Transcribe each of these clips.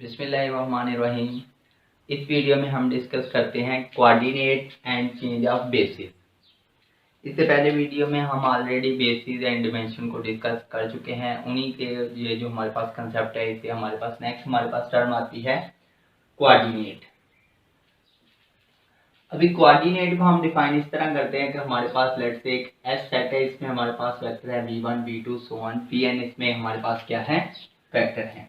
बिस्मिल्लाहिर्रहमानिर्रहीम। इस वीडियो में हम डिस्कस करते हैं coordinate and change of basis. इससे पहले वीडियो में हम ऑलरेडी बेसिस एंड डिमेंशन को डिस्कस कर चुके हैं। उन्हीं के ये जो हमारे पास कंसेप्ट है, इससे हमारे पास नेक्स्ट हमारे पास टर्म आती है कोऑर्डिनेट। अभी कोऑर्डिनेट को हम डिफाइन इस तरह करते हैं कि हमारे पास लेट्स से एक एस सेट है, इसमें हमारे पास वेक्टर है v1 v2 so on pn। इसमें हमारे पास क्या है, वेक्टर है।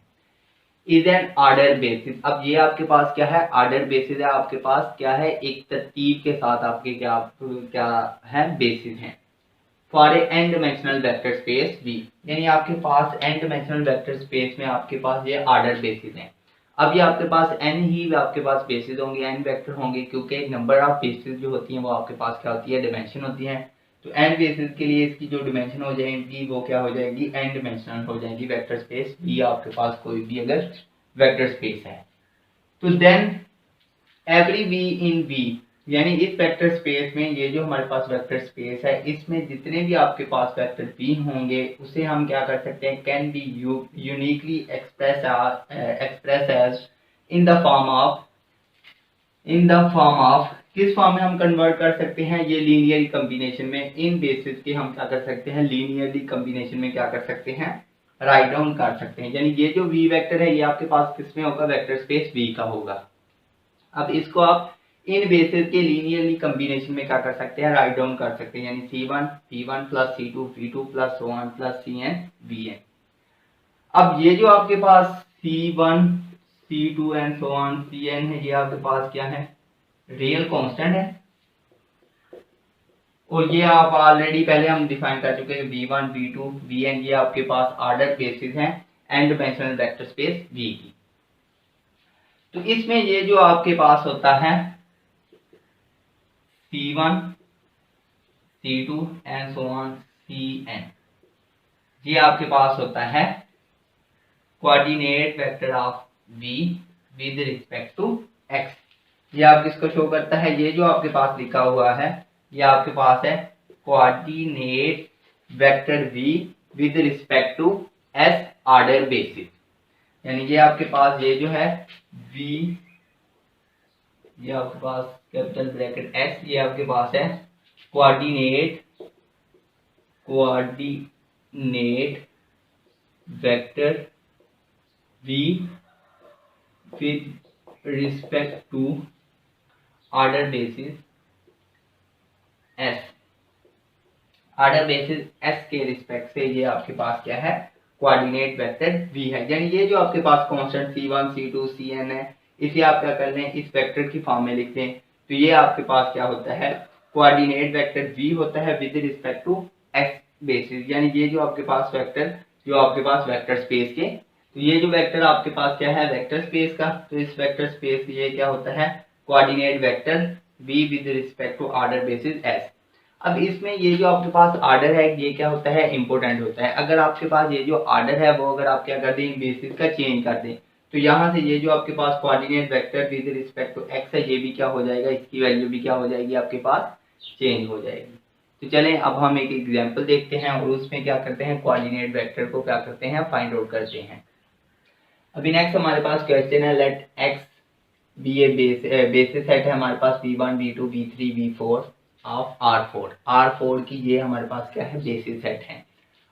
Is an order basis. अब ये आपके पास क्या है, ऑर्डर बेसिस है। आपके पास क्या है, एक तरतीब के साथ आपके क्या है, बेसिस है। For a n dimensional vector space V, यानी आपके पास एन डायमेंशनल वेक्टर स्पेस में आपके पास ये ऑर्डर बेसिस है। अब ये आपके पास एन ही आपके पास बेसिस होंगे, एन वेक्टर होंगे, क्योंकि नंबर ऑफ बेसिस जो होती हैं वो आपके पास क्या होती है, डायमेंशन होती है। तो एन बेसिस के लिए इसकी जो डिमेंशन हो जाएगी वो क्या हो जाएगी, एन डिमेंशनल हो जाएगी वेक्टर स्पेस V। आपके पास कोई भी अगर वेक्टर स्पेस है तो देन एवरी V इन V, यानी इस वेक्टर स्पेस में ये जो हमारे पास वेक्टर स्पेस है, इसमें जितने भी आपके पास वेक्टर V होंगे उसे हम क्या कर सकते हैं, can be uniquely express as in the form of किस फॉर्म में हम कन्वर्ट कर सकते हैं, ये लीनियर कॉम्बिनेशन में। इन बेसिस के हम क्या कर सकते हैं, लीनियरली कॉम्बिनेशन में क्या कर सकते हैं, राइट डाउन कर सकते हैं। यानी ये जो V वेक्टर है ये आपके पास किसमें होगा, वेक्टर स्पेस V का होगा। अब इसको आप इन बेसिस के लीनियरली कॉम्बिनेशन में क्या कर सकते हैं, राइट डाउन कर सकते हैं। यानी C1 P1 plus C2 P2 plus so on plus Cn Vn। अब ये जो आपके पास C1 C2 and so on Cn है, ये आपके पास क्या है, रियल कांस्टेंट है। और ये आप ऑलरेडी पहले हम डिफाइन कर चुके हैं, V1 V2 Vn ये आपके पास ऑर्डर बेसिस हैं n dimensional vector space V की। तो इसमें ये जो आपके पास होता है C1 C2 and so on Cn, ये आपके पास होता है coordinate vector of V with respect to x। ये आप किसको शो करता है, ये जो आपके पास लिखा हुआ है ये आपके पास है coordinate vector V with respect to s order basis. यानी ये आपके पास ये जो है V, ये आपके पास कैपिटल ब्रैकेट S, ये आपके पास है coordinate vector V with respect to order basis S। Order basis S के रिस्पेक्ट से ये आपके पास क्या है, कोऑर्डिनेट वेक्टर V है। यानी ये जो आपके पास कांस्टेंट C1 C2 Cn है, इसे आप क्या कर लें, इस वेक्टर की फॉर्म में लिख लें। तो ये आपके पास क्या होता है, कोऑर्डिनेट वेक्टर V होता है with respect to x basis. यानी ये जो आपके पास वेक्टर, जो आपके पास वेक्टर स्पेस के, तो ये जो वेक्टर आपके पास क्या है, वेक्टर स्पेस का, तो इस वेक्टर स्पेस ये क्या होता है, coordinate vector V with respect to order basis S। अब इसमें ये जो आपके पास ऑर्डर है ये क्या होता है, इंपॉर्टेंट होता है। अगर आपके पास ये जो ऑर्डर है वो अगर आप क्या कर दें, बेसिस का चेंज कर दें, तो यहाँ से ये जो आपके पास coordinate vector with respect to x है, ये भी क्या हो जाएगा, इसकी वैल्यू भी क्या हो जाएगी, आपके पास चेंज हो जाएगी। तो चलें अब हम एक एग्जाम्पल देखते हैं और उसमें क्या करते हैं, कोऑर्डिनेट वेक्टर को क्या करते हैं, फाइंड आउट करते हैं। अभी नेक्स्ट हमारे पास क्वेश्चन है, let x be a basis set है हमारे पास V1 V2 V3 V4 of R4 की ये हमारे पास क्या है, बेसिस सेट है।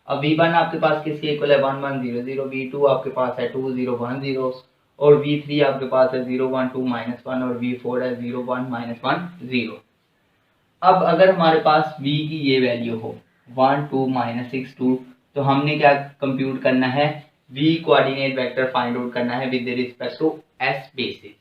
अब V1 आपके पास किसके इक्वल है, 1 1 0 0, V2 आपके पास है 2 0 1 0, और V3 आपके पास है 0 1 2 -1, और V4 है 0 1 -1 0। अब अगर हमारे पास V की ये वैल्यू हो 1 2 -6 2, तो हमने क्या कंप्यूट करना है, V coordinate vector find out करना है with respect to S basis.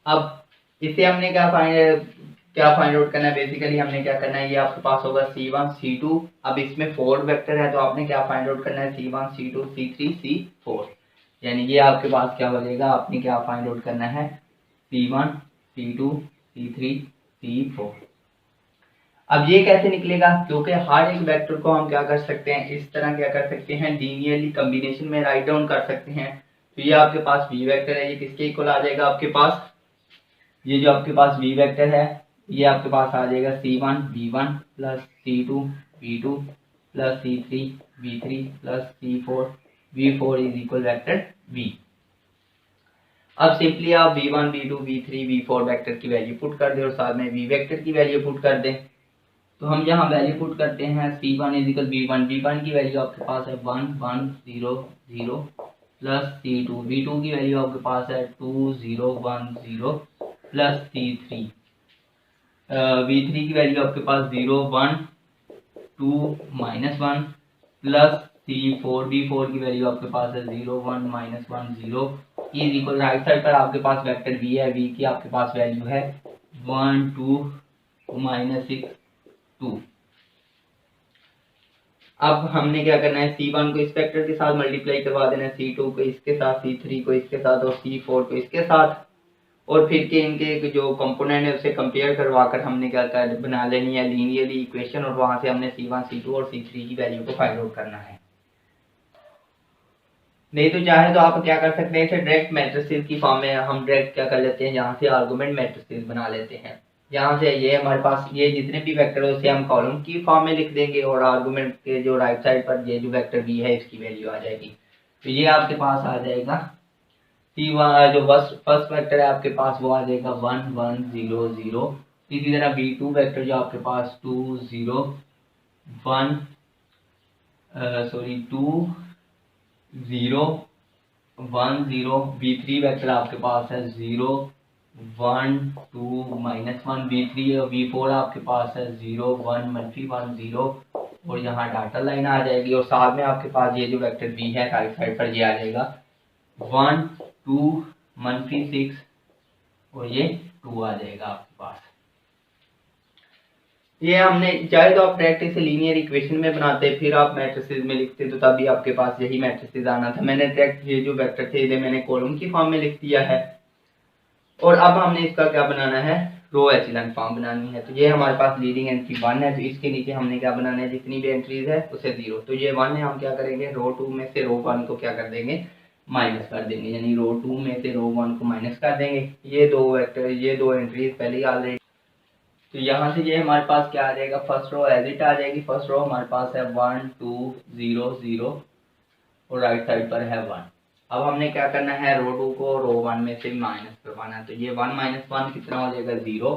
अब इसे हमने क्या फाइंड आउट करना है, बेसिकली हमने क्या करना है, ये आपके पास होगा C1 C2। अब इसमें 4 वेक्टर है तो आपने क्या फाइंड आउट करना है, C1 C2 C3 C4। यानी ये आपके पास क्या हो जाएगा, आपने क्या फाइंड आउट करना है, C1 C2 C3 C4। अब ये कैसे निकलेगा, क्योंकि हर एक वेक्टर को हम क्या कर सकते हैं, इस तरह क्या कर सकते हैं, लीनियरली कॉम्बिनेशन में राइट डाउन कर सकते हैं। तो ये आपके पास V वेक्टर है, ये किसके इक्वल आ जाएगा, आपके पास ये जो आपके पास V वेक्टर है ये आपके पास आ जाएगा C1 V1 plus C2 V2 plus C3 V3 plus C4 V4 is equal vector V। अब सिंपली आप v1 v2 v3 v4 vector की वैल्यू पुट कर दें और साथ में v वेक्टर की वैल्यू पुट कर दें। तो हम यहाँ वैल्यू पुट करते हैं c1 इजिकल v1 की वैल्यू आपके पास है 1 1 0 0 प्लस c2 की वैल्यू आपके पास है 2 0 1 0 प्लस c3 v3 की वैल्यू आपके पास 0 1 2 -1 प्लस v4 की वैल्यू आपके पास है 0 1 -1 0 इज इक्वल राइट साइड पर आपके पास वेक्टर v है, v की आपके पास वैल्यू है 1 2 -6 2। अब हमने क्या करना है, c1 को इस वेक्टर के साथ मल्टीप्लाई करवा देना है, c2 को इसके साथ, c3 को इसके साथ और c4 को इसके साथ, और फिर के इनके जो कंपोनेंट है उसे कंपेयर करवा कर हमने क्या कर बना लेनी है लीनियरली इक्वेशन, और वहां से हमने c1 c2 और c3 की वैल्यू को फाइंड आउट करना है। नहीं तो चाहे तो आप क्या कर सकते हैं, इसे डायरेक्ट मैट्रिसेस की फॉर्म में हम डायरेक्ट क्या कर लेते हैं, यहाँ से आर्गुमेंट मैट्रिसेस बना लेते हैं। यहाँ से ये हमारे पास ये जितने भी वेक्टर है उसे हम कॉलम की फॉर्म में लिख देंगे और आर्गुमेंट के जो राइट साइड पर ये जो वेक्टर बी है इसकी वैल्यू आ जाएगी। तो ये आपके पास आ जाएगा C1 जो फर्स्ट वेक्टर है आपके पास वो आ जाएगा 1 1 0 0। इसी तरह v2 वेक्टर जो आपके पास 2 0 1 2 0 1 0। v3 वेक्टर आपके पास है 0 1 2 -1 v3 और v4 आपके पास है 0 1 -1 0, और यहाँ डाटा लाइन आ जाएगी और साथ में आपके पास ये जो वेक्टर v है राइट साइड पर ये आ जाएगा 1 2 -6 और ये 2 आ जाएगा आपके पास। ये हमने चाहे तो आप डायरेक्ट इसे लीनियर इक्वेशन में बनाते फिर आप मैट्रिसेस में लिखते तो तभी आपके पास यही मैट्रिसेस आना था। मैंने डायरेक्ट ये जो वेक्टर थे इन्हें मैंने कॉलम की फॉर्म में लिख दिया है, और अब हमने इसका क्या बनाना है, रो एचेलॉन फॉर्म बनानी है। तो ये हमारे पास लीडिंग एंट्री 1 है, तो इसके नीचे हमने क्या बनाना है, जितनी भी एंट्रीज है उसे 0। तो ये 1 है, हम क्या करेंगे रो 2 में से रो 1 को क्या कर देंगे, माइनस कर देंगे, यानी रो 2 में से रो 1 को माइनस कर देंगे। ये दो वेक्टर ये दो एंट्रीज पहले ही ऑलरेडी, तो यहाँ से ये हमारे पास क्या आ जाएगा, फर्स्ट रो एज इट आ जाएगी। फर्स्ट रो हमारे पास है 1 2 0 0 और राइट साइड पर है 1। अब हमने क्या करना है, रो 2 को रो 1 में से माइनस करवाना है। तो ये 1 -1 कितना हो जाएगा 0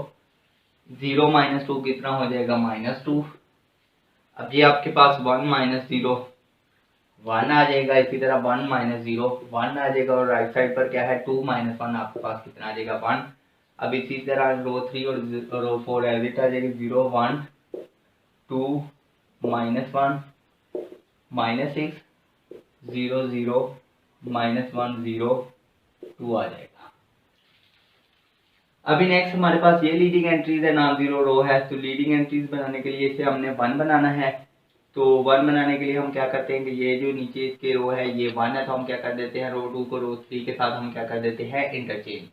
0 -2 कितना हो जाएगा -2। अब ये आपके पास 1 -0 1 आ जाएगा, इसी तरह 1 -0 1 आ जाएगा, और राइट साइड पर क्या है 2 -1 आपके पास कितना आ जाएगा 1। अब इसी तरह रो 3 और रो 4 एज इट आ जाएगी 0 1 2 -1 -6 0 0 -1 0 2 आ जाएगा। अभी नेक्स्ट हमारे पास ये लीडिंग एंट्रीज है, नॉन जीरो रो है। तो लीडिंग एंट्रीज बनाने के लिए इसे हमने 1 बनाना है। तो 1 बनाने के लिए हम क्या करते हैं कि ये जो नीचे इसके रो है ये 1 है, तो हम क्या कर देते हैं रो 2 को रो 3 के साथ हम क्या कर देते हैं इंटरचेंज।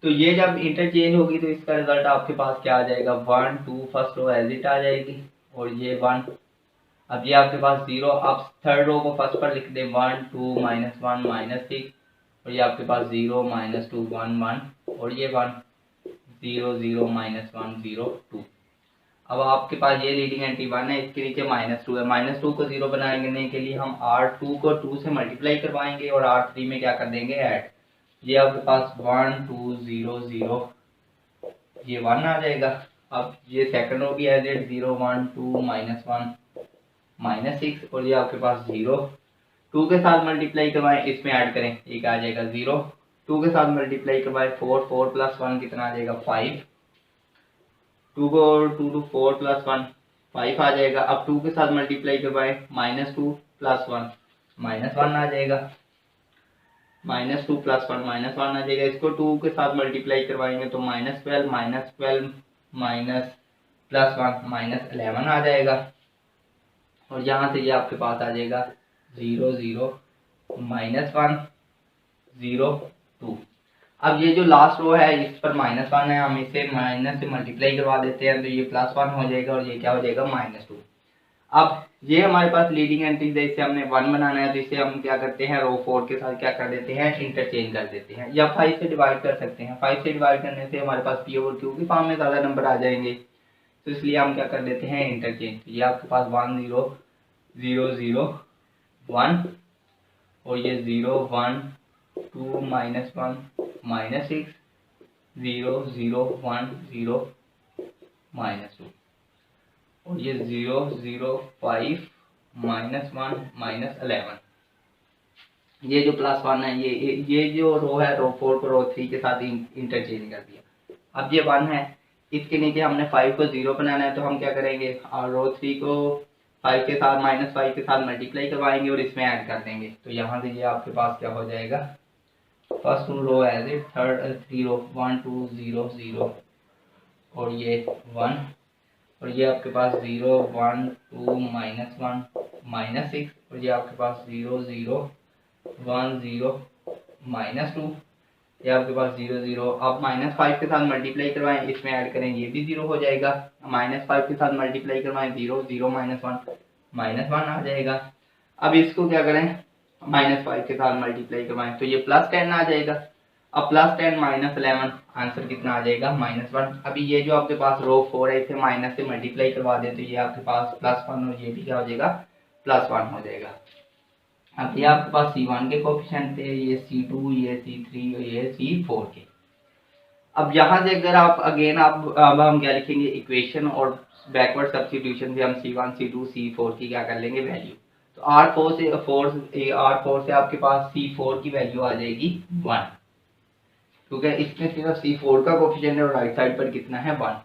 तो ये जब इंटरचेंज होगी तो इसका रिजल्ट आपके पास क्या आ जाएगा 1 2 फर्स्ट रो एज इट आ जाएगी और ये 1। अब ये आपके पास 0। अब थर्ड रो को फर्स्ट पर लिख दे 1 2 -1 -6 और ये आपके पास 0 -2 1 1 और ये 1 0 0 -1 0 2। अब आपके पास ये लीडिंग एंट्री 1 है, इसके नीचे -2 है। -2 को 0 बनाने के लिए हम R2 को 2 से मल्टीप्लाई करवाएंगे और R3 में क्या कर देंगे ऐड। ये आपके पास 1 2 0 0 ये 1 आ जाएगा। अब ये सेकंड रो भी एज इट 0 1 2 -1 -6 और ये आपके पास 0 2 के साथ मल्टीप्लाई करवाएं, इसमें ऐड करें एक आ जाएगा 0 2 के साथ मल्टीप्लाई करवाएं 4 4 + 1 कितना आ जाएगा 5 2 को 2 2 4 + 1 5 आ जाएगा। अब 2 के साथ मल्टीप्लाई करवाएं -2 + 1 -1 आ जाएगा। -2 + 1 -1 आ जाएगा। इसको 2 के साथ मल्टीप्लाई करवाएंगे तो -12 -12 +1 -11 आ जाएगा। और यहाँ से ये आपके पास आ जाएगा 0 0 -1 0 2। अब ये जो लास्ट रो है इस पर -1 है, हम इसे माइनस से मल्टीप्लाई करवा देते हैं तो ये +1 हो जाएगा और ये क्या हो जाएगा -2। अब ये हमारे पास लीडिंग एंट्रीज है, इसे हमने 1 बनाना है तो इसे हम क्या करते हैं रो 4 के साथ क्या कर देते हैं इंटरचेंज कर देते हैं, या 5 से डिवाइड कर सकते हैं। 5 से डिवाइड करने से हमारे पास P और Q की फॉर्म में ज़्यादा नंबर आ जाएंगे, तो इसलिए हम क्या कर देते हैं इंटरचेंज। ये आपके पास 1 0 0 0 1 और ये 0 1 2 -1 -6 0 0 1 0 -2 और ये 0 0 5 -1 -11। ये जो +1 है ये जो रो है रो 4 को रो 3 के साथ इंटरचेंज कर दिया। अब ये 1 है, इसके नीचे हमने 5 को 0 बनाना है, तो हम क्या करेंगे और रो 3 को 5 के साथ -5 के साथ मल्टीप्लाई करवाएंगे और इसमें ऐड कर देंगे। तो यहाँ से ये आपके पास क्या हो जाएगा, first row as it, third 3 row 1 2 0 0 और ये 1 और ये आपके पास 0 1 2 -1 -6 और ये आपके पास 0 0 1 0 -2 ये आपके पास 0 0। अब -5 के साथ मल्टीप्लाई करवाएं, इसमें ऐड करें, ये भी 0 हो जाएगा। -5 के साथ मल्टीप्लाई करवाएं, 0 0 -1 -1 आ जाएगा। अब इसको क्या करें, -5 के साथ मल्टीप्लाई करवाएं तो ये +10 आ जाएगा। अब +10 -11 आंसर कितना आ जाएगा, -1। अभी ये जो आपके पास रो 4 है इसे माइनस से मल्टीप्लाई करवा दें तो ये आपके पास +1 और ये भी क्या हो जाएगा, +1 हो जाएगा। अब ये आपके पास C1 के कोफिशिएंट थे, ये C2, ये C3 और ये C4 के। अब यहाँ से अगर आप अगेन अब हम क्या लिखेंगे, इक्वेशन और बैकवर्ड सब्स्टिट्यूशन से हम C1 C2 C4 की क्या कर लेंगे वैल्यू। तो R4 से आपके पास C4 की वैल्यू आ जाएगी 1, क्योंकि इसमें सिर्फ C4 का कोफिशिएंट है और राइट साइड पर कितना है 1।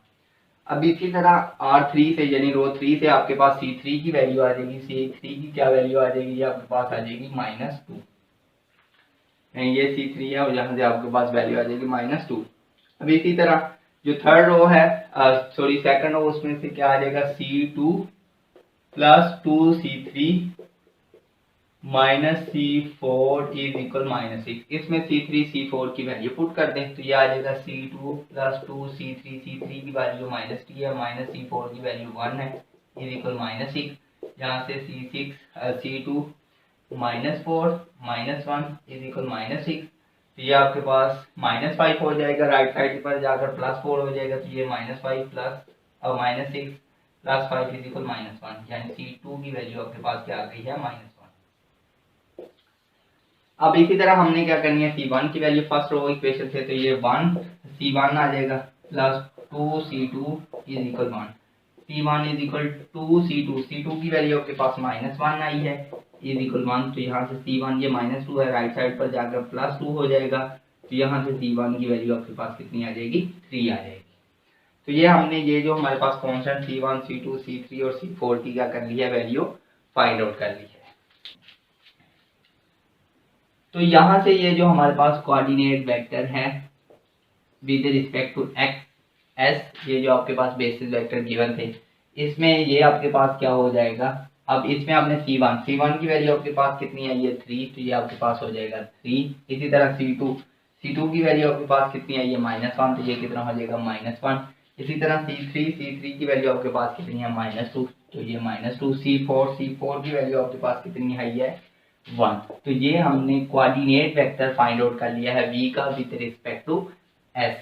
अब इसी तरह R3 से यानी रो 3 से आपके पास C3 की वैल्यू आ जाएगी। C3 की क्या वैल्यू आ जाएगी, ये आपके पास आ जाएगी -2। ये C3 है और यहाँ से आपके पास वैल्यू आ जाएगी -2। अब इसी तरह जो थर्ड रो है सेकंड रो, उसमें से क्या आ जाएगा, C2 + 2C3 -C4 = -6। इसमें C3 C4 की वैल्यू पुट कर दें तो ये आ जाएगा C2 + 2C3, C3 की वैल्यू -t है, -C4 की वैल्यू 1 है =-6। यहाँ से C2 -4 -1 =-6। तो ये आपके पास -5 हो जाएगा, राइट साइड पर जाकर +4 हो जाएगा। तो ये -5 + -6 + 5 =-1, यानी C2 की वैल्यू आपके पास क्या आ गई है, -1। अब इसी तरह हमने क्या करनी है, C1 की वैल्यू फर्स्ट रो इक्वेशन से, तो ये 1 C1 आ जाएगा +2C2 = 1। C1 = 2C2, C2 की वैल्यू आपके पास -1 आई है =1। तो यहाँ से C1 ये -2 है, राइट साइड पर जाकर +2 हो जाएगा। तो यहाँ से C1 की वैल्यू आपके पास कितनी आ जाएगी, 3 आ जाएगी। तो ये हमने ये जो हमारे पास कॉन्स्टेंट C1 C2 C3 और C4 की क्या कर ली है, वैल्यू फाइंड आउट कर ली है। तो यहाँ से ये जो हमारे पास कोऑर्डिनेट वेक्टर है with respect to x s, ये जो आपके पास बेसिस वेक्टर गिवन थे, इसमें ये आपके पास क्या हो जाएगा, अब इसमें आपने C1 की वैल्यू आपके पास कितनी आई है, 3, तो ये आपके पास हो जाएगा 3। इसी तरह C2 की वैल्यू आपके पास कितनी आई है, -1, तो ये कितना हो जाएगा, -1। इसी तरह C3 की वैल्यू आपके पास कितनी है, -2, तो ये -2। C4 की वैल्यू आपके पास कितनी आई है, 1। तो ये हमने कोऑर्डिनेट वेक्टर फाइंड आउट कर लिया है V का विद रिस्पेक्ट टू S।